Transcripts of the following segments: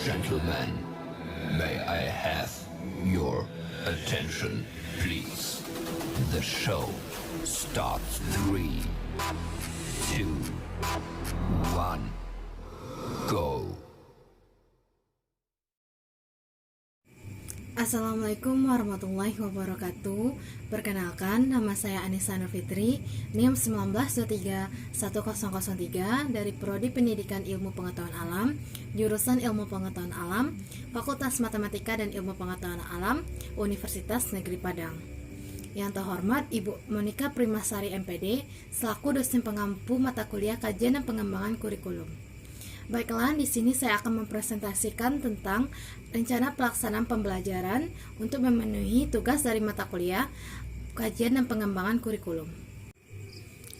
Gentlemen, may I have your attention, please? The show starts 3, 2, 1, go. Assalamualaikum warahmatullahi wabarakatuh. Perkenalkan, nama saya Anissa Nur Fitri, NIM 19231003 dari Prodi Pendidikan Ilmu Pengetahuan Alam, jurusan Ilmu Pengetahuan Alam, Fakultas Matematika dan Ilmu Pengetahuan Alam, Universitas Negeri Padang. Yang terhormat Ibu Monika Primasari MPD, selaku dosen pengampu mata kuliah Kajian dan Pengembangan Kurikulum. Baiklah, di sini saya akan mempresentasikan tentang rencana pelaksanaan pembelajaran untuk memenuhi tugas dari mata kuliah Kajian dan Pengembangan Kurikulum.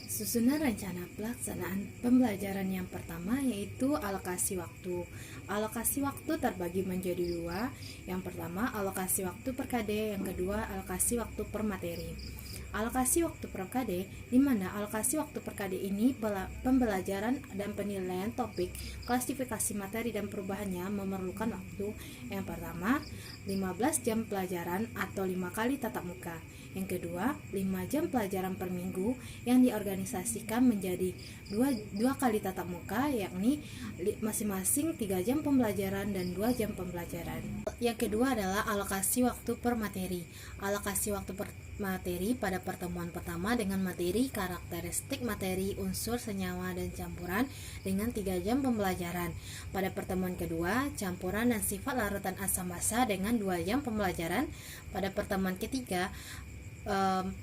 Susunan rencana pelaksanaan pembelajaran yang pertama yaitu alokasi waktu. Alokasi waktu terbagi menjadi dua. Yang pertama alokasi waktu per KD, yang kedua alokasi waktu per materi. Alokasi waktu per KD, di mana alokasi waktu per KD ini pembelajaran dan penilaian topik, klasifikasi materi dan perubahannya memerlukan waktu. Yang pertama, 15 jam pelajaran atau 5 kali tatap muka. Yang kedua, 5 jam pelajaran per minggu yang diorganisasikan menjadi 2 kali tatap muka, yakni masing-masing 3 jam pembelajaran dan 2 jam pembelajaran. Yang kedua adalah alokasi waktu per materi. Alokasi waktu per materi pada pertemuan pertama dengan materi karakteristik materi, unsur, senyawa, dan campuran dengan 3 jam pembelajaran. Pada pertemuan kedua, campuran dan sifat larutan asam basa dengan 2 jam pembelajaran. Pada pertemuan ketiga,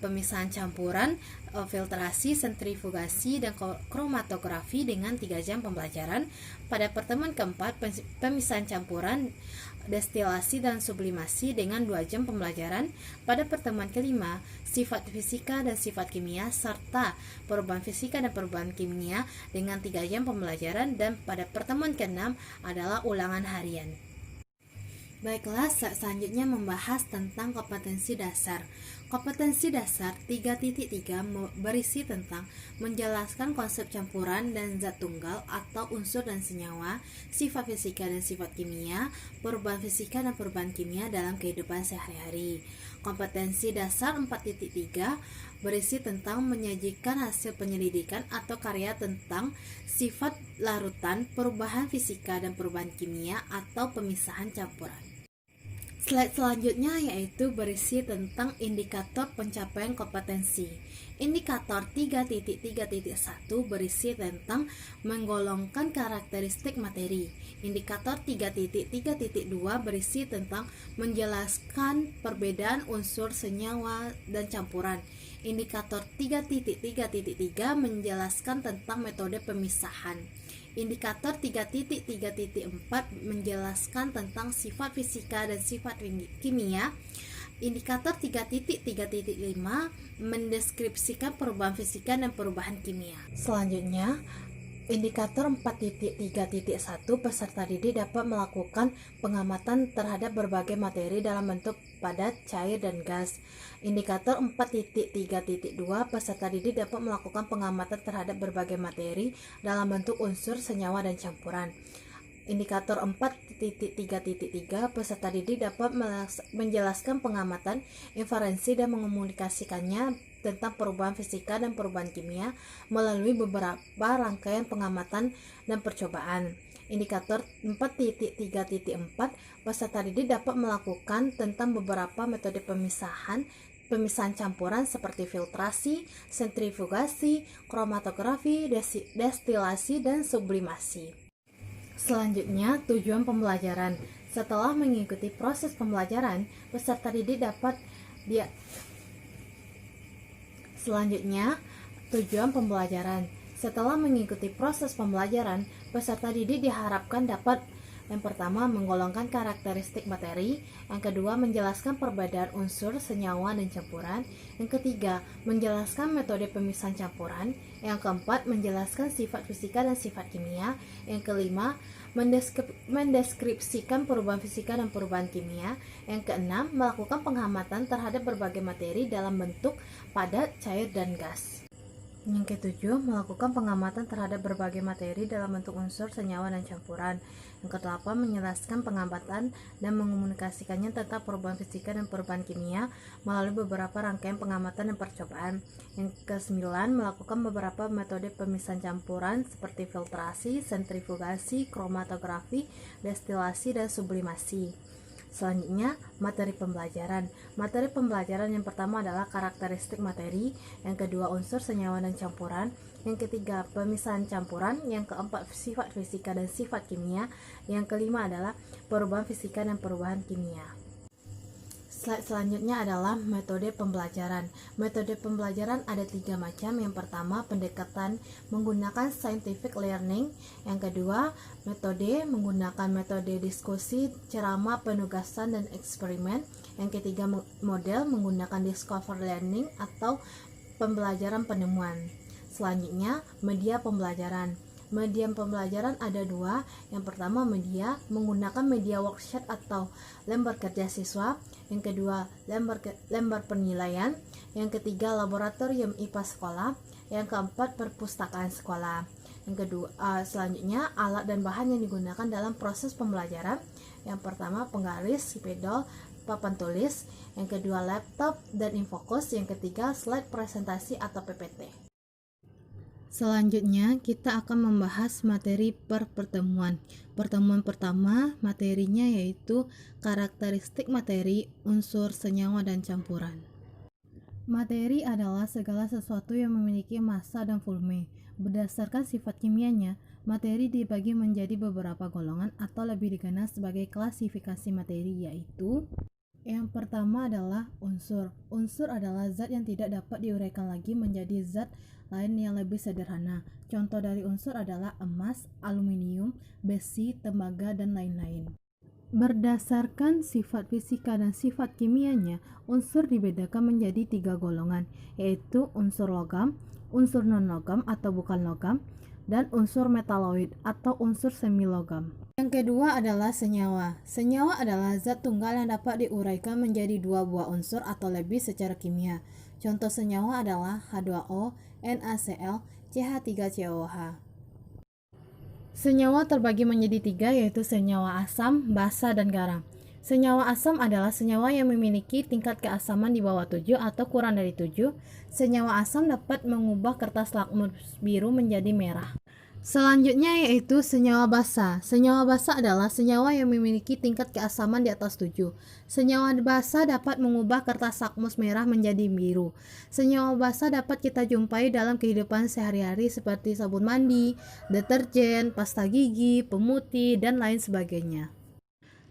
pemisahan campuran, filtrasi, sentrifugasi, dan kromatografi dengan 3 jam pembelajaran. Pada pertemuan keempat, pemisahan campuran, destilasi, dan sublimasi dengan 2 jam pembelajaran. Pada pertemuan kelima, sifat fisika dan sifat kimia serta perubahan fisika dan perubahan kimia dengan 3 jam pembelajaran. Dan pada pertemuan keenam adalah ulangan harian. Baiklah, selanjutnya membahas tentang kompetensi dasar. Kompetensi dasar 3.3 berisi tentang menjelaskan konsep campuran dan zat tunggal atau unsur dan senyawa, sifat fisika dan sifat kimia, perubahan fisika dan perubahan kimia dalam kehidupan sehari-hari. Kompetensi dasar 4.3 berisi tentang menyajikan hasil penyelidikan atau karya tentang sifat larutan, perubahan fisika dan perubahan kimia atau pemisahan campuran. Slide selanjutnya yaitu berisi tentang indikator pencapaian kompetensi. Indikator 3.3.1 berisi tentang menggolongkan karakteristik materi. Indikator 3.3.2 berisi tentang menjelaskan perbedaan unsur, senyawa, dan campuran. Indikator 3.3.3 menjelaskan tentang metode pemisahan. Indikator 3.3.4 menjelaskan tentang sifat fisika dan sifat kimia. Indikator 3.3.5 mendeskripsikan perubahan fisika dan perubahan kimia. Selanjutnya, indikator 4.3.1 peserta didik dapat melakukan pengamatan terhadap berbagai materi dalam bentuk padat, cair, dan gas. Indikator 4.3.2 peserta didik dapat melakukan pengamatan terhadap berbagai materi dalam bentuk unsur, senyawa, dan campuran. Indikator 4.3.3 peserta didik dapat menjelaskan pengamatan, inferensi, dan mengomunikasikannya tentang perubahan fisika dan perubahan kimia melalui beberapa rangkaian pengamatan dan percobaan. Indikator 4.3.4 peserta didik dapat melakukan tentang beberapa metode pemisahan campuran seperti filtrasi, sentrifugasi, kromatografi, destilasi, dan sublimasi. Selanjutnya, tujuan pembelajaran. Setelah mengikuti proses pembelajaran, peserta didik dapat Selanjutnya, tujuan pembelajaran. Setelah mengikuti proses pembelajaran, peserta didik diharapkan dapat yang pertama, menggolongkan karakteristik materi. Yang kedua, menjelaskan perbedaan unsur, senyawa, dan campuran. Yang ketiga, menjelaskan metode pemisahan campuran. Yang keempat, menjelaskan sifat fisika dan sifat kimia. Yang kelima, mendeskripsikan perubahan fisika dan perubahan kimia. Yang keenam, melakukan pengamatan terhadap berbagai materi dalam bentuk padat, cair, dan gas. Yang ketujuh, melakukan pengamatan terhadap berbagai materi dalam bentuk unsur, senyawa, dan campuran. Yang kedelapan, menjelaskan pengamatan dan mengomunikasikannya tentang perubahan fisika dan perubahan kimia melalui beberapa rangkaian pengamatan dan percobaan. Yang kesembilan, melakukan beberapa metode pemisahan campuran seperti filtrasi, sentrifugasi, kromatografi, destilasi, dan sublimasi. Selanjutnya, materi pembelajaran. Materi pembelajaran yang pertama adalah karakteristik materi, yang kedua unsur, senyawa, dan campuran, yang ketiga pemisahan campuran, yang keempat sifat fisika dan sifat kimia, yang kelima adalah perubahan fisika dan perubahan kimia. Slide selanjutnya adalah metode pembelajaran. Metode pembelajaran ada 3 macam. Yang pertama, pendekatan menggunakan scientific learning. Yang kedua, metode menggunakan metode diskusi, ceramah, penugasan, dan eksperimen. Yang ketiga, model menggunakan discover learning atau pembelajaran penemuan. Selanjutnya, media pembelajaran. Media pembelajaran ada 2. Yang pertama, media menggunakan media worksheet atau lembar kerja siswa. Yang kedua, lembar penilaian. Yang ketiga, laboratorium IPA sekolah. Yang keempat, perpustakaan sekolah. Yang kedua, selanjutnya alat dan bahan yang digunakan dalam proses pembelajaran. Yang pertama, penggaris, spidol, papan tulis. Yang kedua, laptop dan infokus. Yang ketiga, slide presentasi atau PPT. Selanjutnya, kita akan membahas materi per pertemuan. Pertemuan pertama, materinya yaitu karakteristik materi, unsur, senyawa, dan campuran. Materi adalah segala sesuatu yang memiliki massa dan volume. Berdasarkan sifat kimianya, materi dibagi menjadi beberapa golongan atau lebih dikenal sebagai klasifikasi materi, yaitu yang pertama adalah unsur. Unsur adalah zat yang tidak dapat diuraikan lagi menjadi zat lain yang lebih sederhana. Contoh dari unsur adalah emas, aluminium, besi, tembaga, dan lain-lain. Berdasarkan sifat fisika dan sifat kimianya, unsur dibedakan menjadi 3 golongan, yaitu unsur logam, unsur non-logam atau bukan logam, dan unsur metaloid atau unsur semi-logam. Yang kedua adalah senyawa. Senyawa adalah zat tunggal yang dapat diuraikan menjadi 2 buah unsur atau lebih secara kimia. Contoh senyawa adalah H2O, NaCl, CH3COH. Senyawa terbagi menjadi 3, yaitu senyawa asam, basa, dan garam. Senyawa asam adalah senyawa yang memiliki tingkat keasaman di bawah 7 atau kurang dari 7. Senyawa asam dapat mengubah kertas lakmus biru menjadi merah. Selanjutnya yaitu senyawa basa. Senyawa basa adalah senyawa yang memiliki tingkat keasaman di atas 7. Senyawa basa dapat mengubah kertas lakmus merah menjadi biru. Senyawa basa dapat kita jumpai dalam kehidupan sehari-hari seperti sabun mandi, deterjen, pasta gigi, pemutih, dan lain sebagainya.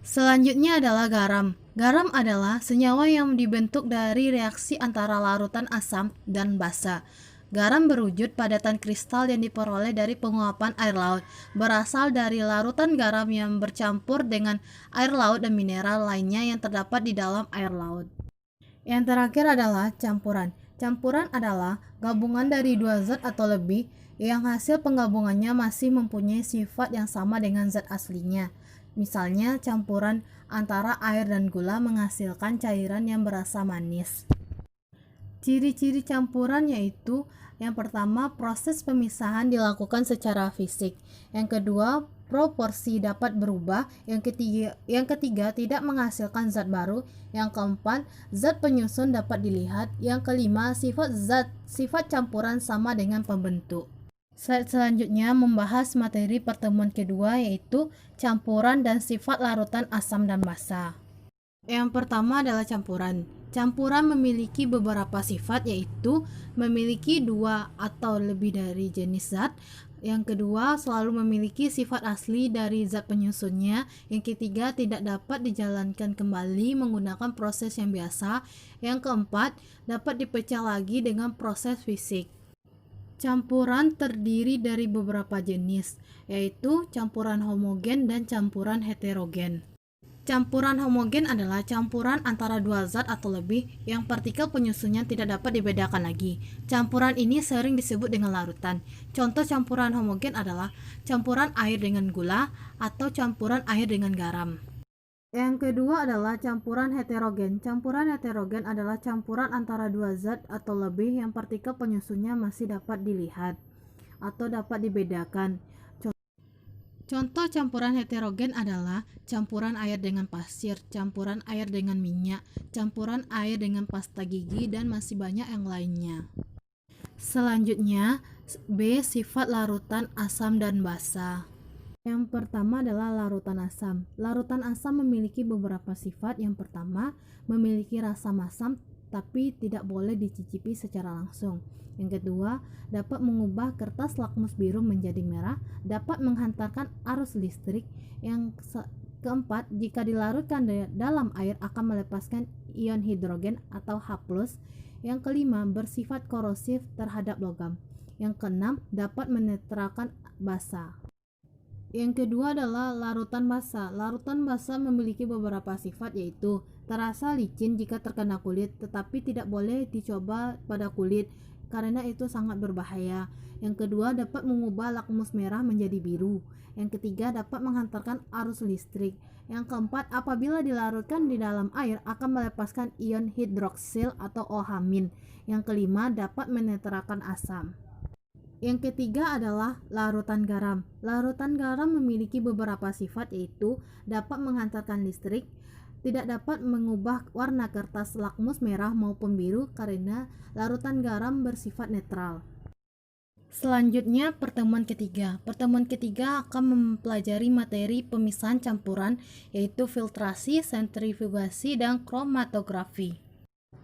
Selanjutnya adalah garam. Garam adalah senyawa yang dibentuk dari reaksi antara larutan asam dan basa. Garam berwujud padatan kristal yang diperoleh dari penguapan air laut, berasal dari larutan garam yang bercampur dengan air laut dan mineral lainnya yang terdapat di dalam air laut. Yang terakhir adalah campuran. Campuran adalah gabungan dari 2 zat atau lebih yang hasil penggabungannya masih mempunyai sifat yang sama dengan zat aslinya. Misalnya, campuran antara air dan gula menghasilkan cairan yang berasa manis. Ciri-ciri campuran yaitu yang pertama, proses pemisahan dilakukan secara fisik. Yang kedua, proporsi dapat berubah. Yang ketiga tidak menghasilkan zat baru. Yang keempat, zat penyusun dapat dilihat. Yang kelima, sifat campuran sama dengan pembentuk. Slide selanjutnya membahas materi pertemuan kedua, yaitu campuran dan sifat larutan asam dan basa. Yang pertama adalah campuran. Campuran memiliki beberapa sifat, yaitu memiliki 2 atau lebih dari jenis zat. Yang kedua, selalu memiliki sifat asli dari zat penyusunnya. Yang ketiga, tidak dapat dijalankan kembali menggunakan proses yang biasa. Yang keempat, dapat dipecah lagi dengan proses fisik. Campuran terdiri dari beberapa jenis, yaitu campuran homogen dan campuran heterogen. Campuran homogen adalah campuran antara 2 zat atau lebih yang partikel penyusunnya tidak dapat dibedakan lagi. Campuran ini sering disebut dengan larutan. Contoh campuran homogen adalah campuran air dengan gula atau campuran air dengan garam. Yang kedua adalah campuran heterogen. Campuran heterogen adalah campuran antara dua zat atau lebih yang partikel penyusunnya masih dapat dilihat atau dapat dibedakan. Contoh campuran heterogen adalah campuran air dengan pasir, campuran air dengan minyak, campuran air dengan pasta gigi, dan masih banyak yang lainnya. Selanjutnya, B. Sifat larutan asam dan basa. Yang pertama adalah larutan asam. Larutan asam memiliki beberapa sifat. Yang pertama, memiliki rasa masam tapi tidak boleh dicicipi secara langsung. Yang kedua, dapat mengubah kertas lakmus biru menjadi merah, dapat menghantarkan arus listrik. Yang keempat, jika dilarutkan dalam air akan melepaskan ion hidrogen atau H+. Yang kelima, bersifat korosif terhadap logam. Yang keenam, dapat menetralkan basa. Yang kedua adalah larutan basa. Larutan basa memiliki beberapa sifat, yaitu terasa licin jika terkena kulit, tetapi tidak boleh dicoba pada kulit karena itu sangat berbahaya. Yang kedua, dapat mengubah lakmus merah menjadi biru. Yang ketiga, dapat menghantarkan arus listrik. Yang keempat, apabila dilarutkan di dalam air akan melepaskan ion hidroksil atau OH-. Yang kelima, dapat menetralkan asam. Yang ketiga adalah larutan garam. Larutan garam memiliki beberapa sifat, yaitu dapat menghantarkan listrik, tidak dapat mengubah warna kertas lakmus merah maupun biru karena larutan garam bersifat netral. Selanjutnya, pertemuan ketiga. Pertemuan ketiga akan mempelajari materi pemisahan campuran, yaitu filtrasi, sentrifugasi, dan kromatografi.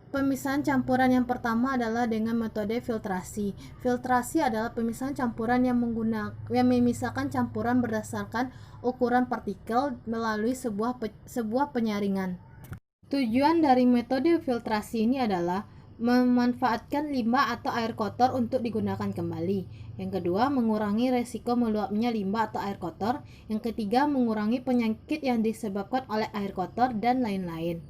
Pemisahan campuran yang pertama adalah dengan metode filtrasi. Filtrasi adalah pemisahan campuran yang memisahkan campuran berdasarkan ukuran partikel melalui sebuah penyaringan. Tujuan dari metode filtrasi ini adalah memanfaatkan limbah atau air kotor untuk digunakan kembali. Yang kedua, mengurangi resiko meluapnya limbah atau air kotor. Yang ketiga, mengurangi penyakit yang disebabkan oleh air kotor dan lain-lain.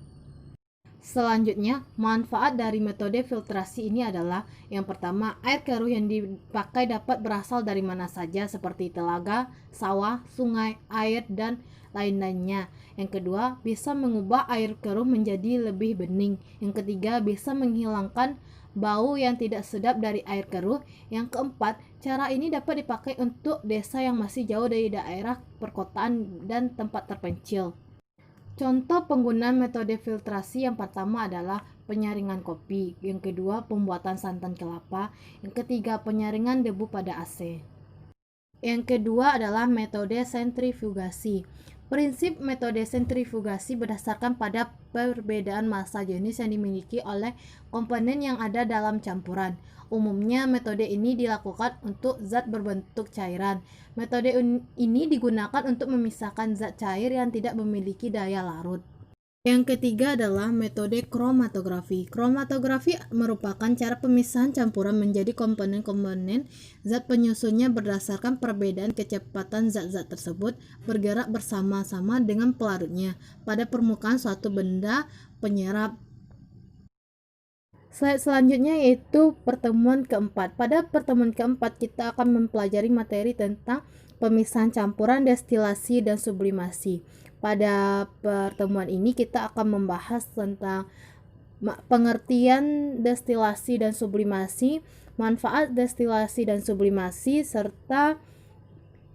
Selanjutnya, manfaat dari metode filtrasi ini adalah yang pertama, air keruh yang dipakai dapat berasal dari mana saja seperti telaga, sawah, sungai, air, dan lain-lainnya. Yang kedua, bisa mengubah air keruh menjadi lebih bening. Yang ketiga, bisa menghilangkan bau yang tidak sedap dari air keruh. Yang keempat, cara ini dapat dipakai untuk desa yang masih jauh dari daerah perkotaan dan tempat terpencil. Contoh penggunaan metode filtrasi yang pertama adalah penyaringan kopi, yang kedua pembuatan santan kelapa, yang ketiga penyaringan debu pada AC. Yang kedua adalah metode sentrifugasi. Prinsip metode sentrifugasi berdasarkan pada perbedaan massa jenis yang dimiliki oleh komponen yang ada dalam campuran. Umumnya metode ini dilakukan untuk zat berbentuk cairan. Metode ini digunakan untuk memisahkan zat cair yang tidak memiliki daya larut. Yang ketiga adalah metode kromatografi. Kromatografi merupakan cara pemisahan campuran menjadi komponen-komponen zat penyusunnya berdasarkan perbedaan kecepatan zat-zat tersebut bergerak bersama-sama dengan pelarutnya pada permukaan suatu benda penyerap. Slide selanjutnya yaitu pertemuan keempat. Pada pertemuan keempat kita akan mempelajari materi tentang pemisahan campuran, destilasi, dan sublimasi. Pada pertemuan ini kita akan membahas tentang pengertian destilasi dan sublimasi, manfaat destilasi dan sublimasi, serta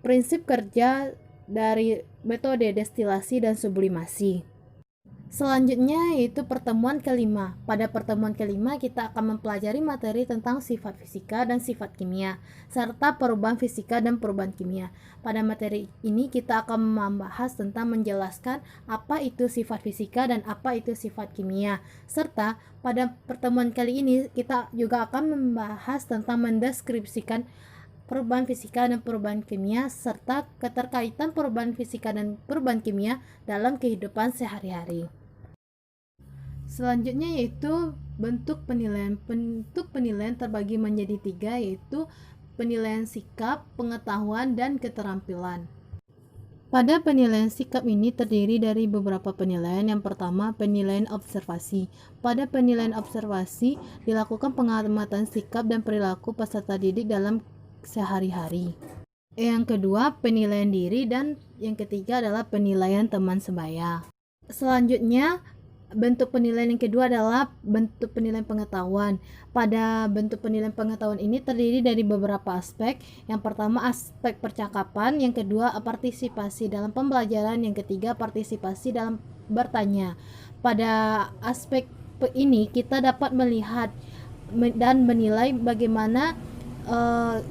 prinsip kerja dari metode destilasi dan sublimasi. Selanjutnya yaitu pertemuan kelima. Pada pertemuan kelima kita akan mempelajari materi tentang sifat fisika dan sifat kimia, serta perubahan fisika dan perubahan kimia. Pada materi ini kita akan membahas tentang menjelaskan apa itu sifat fisika dan apa itu sifat kimia. Serta pada pertemuan kali ini kita juga akan membahas tentang mendeskripsikan perubahan fisika dan perubahan kimia, serta keterkaitan perubahan fisika dan perubahan kimia dalam kehidupan sehari-hari. Selanjutnya yaitu bentuk penilaian. Bentuk penilaian terbagi menjadi 3, yaitu penilaian sikap, pengetahuan, dan keterampilan. Pada penilaian sikap ini terdiri dari beberapa penilaian. Yang pertama, penilaian observasi. Pada penilaian observasi dilakukan pengamatan sikap dan perilaku peserta didik dalam sehari-hari. Yang kedua, penilaian diri, dan yang ketiga adalah penilaian teman sebaya. Selanjutnya, bentuk penilaian yang kedua adalah bentuk penilaian pengetahuan. Pada bentuk penilaian pengetahuan ini terdiri dari beberapa aspek. Yang pertama aspek percakapan, yang kedua partisipasi dalam pembelajaran, yang ketiga partisipasi dalam bertanya. Pada aspek ini kita dapat melihat dan menilai bagaimana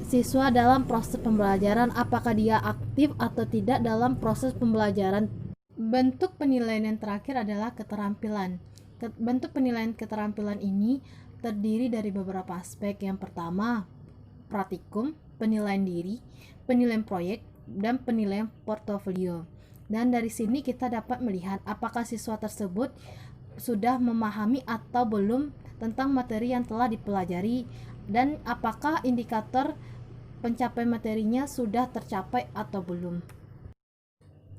siswa dalam proses pembelajaran, apakah dia aktif atau tidak dalam proses pembelajaran. Bentuk penilaian yang terakhir adalah keterampilan. Bentuk penilaian keterampilan ini terdiri dari beberapa aspek. Yang pertama, praktikum, penilaian diri, penilaian proyek, dan penilaian portofolio. Dan dari sini kita dapat melihat apakah siswa tersebut sudah memahami atau belum tentang materi yang telah dipelajari, dan apakah indikator pencapaian materinya sudah tercapai atau belum.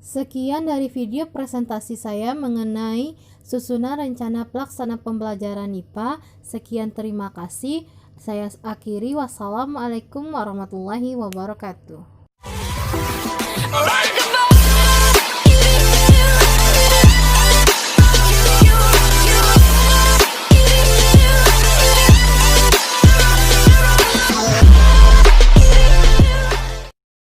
Sekian dari video presentasi saya mengenai susunan rencana pelaksana pembelajaran IPA. Sekian, terima kasih. Saya akhiri. Wassalamualaikum warahmatullahi wabarakatuh.